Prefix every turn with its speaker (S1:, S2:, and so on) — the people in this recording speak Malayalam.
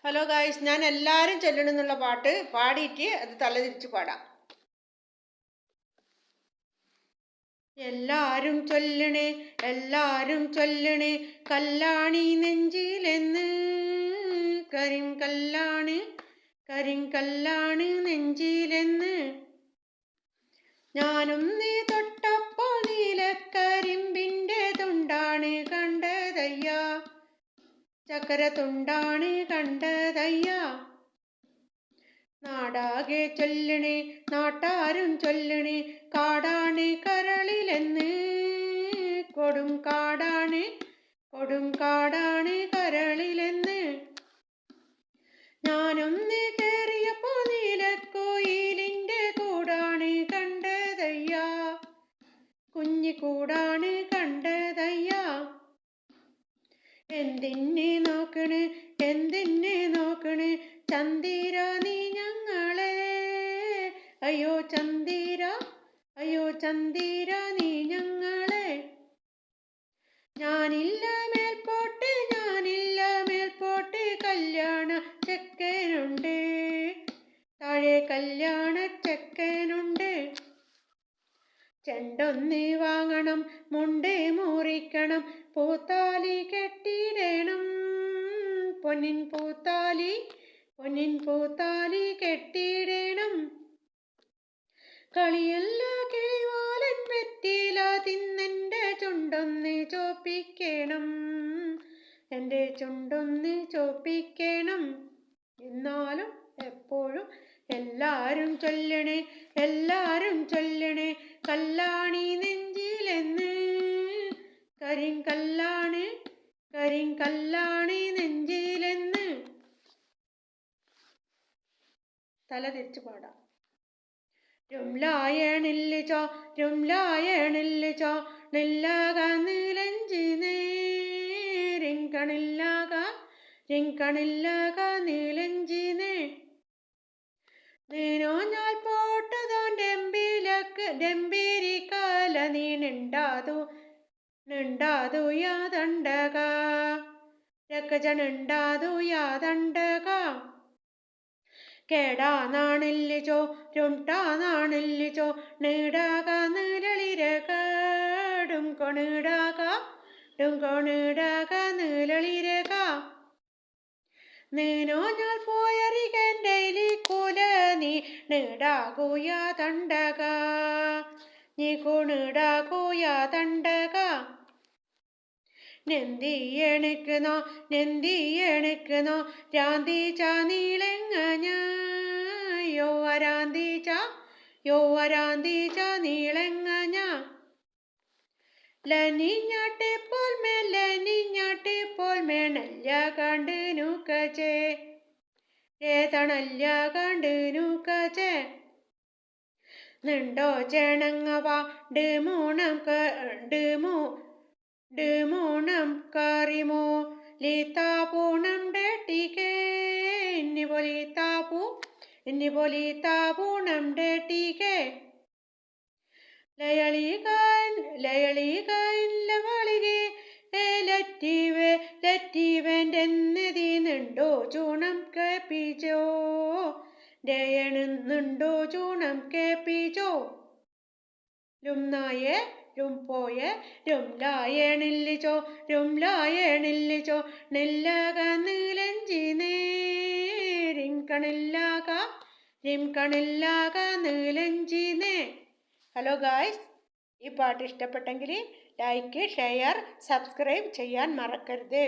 S1: ഹലോ ഗായ്സ്, ഞാൻ എല്ലാവരും ചൊല്ലണമെന്നുള്ള പാട്ട് പാടിയിട്ട് അത് തലതിരിച്ച് പാടാം. എല്ലാരും ചൊല്ലണേ, എല്ലാരും ചൊല്ലണേ, കല്ലാണി നെഞ്ചിലെന്ന്. കരിങ്കല്ലാണ്, കരിങ്കല്ലാണ് നെഞ്ചിലെന്ന്. ഞാനൊന്ന് തൊട്ടപ്പോൾ നീലക്കരിമ്പിൻ്റെ തുണ്ടാണ് കണ്ടതയ്യ, ചക്കര തുണ്ടാണ് കണ്ടതയ്യ. നാടാകെ ചൊല്ലണേ, നാട്ടാരും ചൊല്ലണേ, കാടാണ് കരളിലെന്ന്. കൊടും കാടാണ്, കൊടും കാടാണ് കരളിലെന്ന്. ഞാനൊന്ന് കേറിയപ്പോൾ നീലക്കോയിലിൻ്റെ കൂടാണ് കണ്ടതയ്യ, കുഞ്ഞിക്കൂടാണ് കണ്ടതയ്യ. എന്തിനെ നോക്കണ്, എന്തിനെ നോക്കണ്, ചന്ദിര നീ ഞങ്ങളെ. അയ്യോ ചന്ദിര, അയ്യോ ചന്ദിര നീ ഞങ്ങളെ. ഞാനില്ല മേൽപോട്ട്, ഞാനില്ല മേൽപോട്ട്, കല്യാണ ചെക്കനുണ്ട്, താഴെ കല്യാണ ചെക്കനുണ്ട്. ചെണ്ടൊന്ന് വാങ്ങണം, മുണ്ട് മുറിക്കണം, പൂത്താലി കെട്ടിയിടണം, പൊന്നിൻ പൂത്താലി, പൊന്നിൻ പൂത്താലി കെട്ടിയിടണം. കളിയല്ല കിളിവാലൻ വെറ്റില തിന്നെൻ്റെ ചുണ്ടൊന്ന് ചോപ്പിക്കണം, എൻ്റെ ചുണ്ടൊന്ന് ചോപ്പിക്കണം. എന്നാലും എപ്പോഴും എല്ലാരും ചൊല്ലണേ, എല്ലാരും ചൊല്ലണേ, കല്ലാണി നെഞ്ചിലെന്ന്. കരിങ്കല്ലാണ്, കരിങ്കല്ലാണ് നെഞ്ചിലെന്ന്. തല തിരിച്ചു പാടാം. രുംലായണില്ലിച്ചോ, രുംലായണില്ലിച്ചോ, നെല്ലാക നീലഞ്ചിനേ. റിങ്കണില്ലാക, റിങ്കണില്ലാക നീലഞ്ചിനേ. നീനോഞ്ഞാൽ പോട്ടതോ ഡെമ്പിലക്ക്, ഡെമ്പിരിക്കാല നീ നിണ്ടാതു, നിണ്ടാതു യാതണ്ടക, രക്കജ നിണ്ടാതു യാതണ്ടക. കേടാനാണില്ലിച്ചോ, രുംട്ടാനാണില്ലിച്ചോ, നീടാക നീലളിരകടും കൊണീടാക, ഡും കൊണീടാക നീലളിരക. നീനോഞ്ഞാൽ പോയറികൻ്റെ കൂല നീ നീടാകൂയാ തണ്ടക, നീ കുണീടാകൂയാ തണ്ടക. നെന്തി എണിക്കുന്നോ, നെന്തി എണിക്കുന്നോ, രാന്തീച്ച നീളെങ്ങഞ്ഞ. യോ അരാന്തീച്ച, യോ അരാന്തീച്ച നീളെങ്ങഞ്ഞ. ലനിഞ്ഞാട്ടിപ്പോൾ മേൽ, ലനിഞ്ഞാട്ടിപ്പോൾ മേണല്ല കണ്ട് നൂക്കച്ചേ, രേതണല്ല കണ്ട് നൂക്കച്ചേ. നിണ്ടോ ചേണങ്ങവ ഡിമൂണം ഡിമൂ, ഡിമൂണം കറിമോ ലീത്താപൂണം ഡേട്ടിക്കേ. ഇന്നി പോലീത്താപൂ, ഇന്നി പോലീത്താപൂണം ഡേട്ടിക്കേ. ലയളികാൻ, ലയളികാൻ ലവളികെ ലറ്റീവേ, ലറ്റീവൻ്റെന്നതി നിണ്ടോ ചൂണം കേപ്പിച്ചോ, ഡയണുന്നുണ്ടോ ചൂണം കേപ്പിച്ചോ. ലുംനായേ, ലുംപോയേ, രുംലായണില്ലിച്ചോ, രുംലായണില്ലിച്ചോ, നെല്ലാക നീലഞ്ചിനേ. റിങ്കണില്ലാക, റിംകണില്ലാക നീലഞ്ചിനേ. ഹലോ ഗായ്സ്, ഈ പാട്ട് ഇഷ്ടപ്പെട്ടെങ്കിൽ ലൈക്ക്, ഷെയർ, സബ്സ്ക്രൈബ് ചെയ്യാൻ മറക്കരുത്.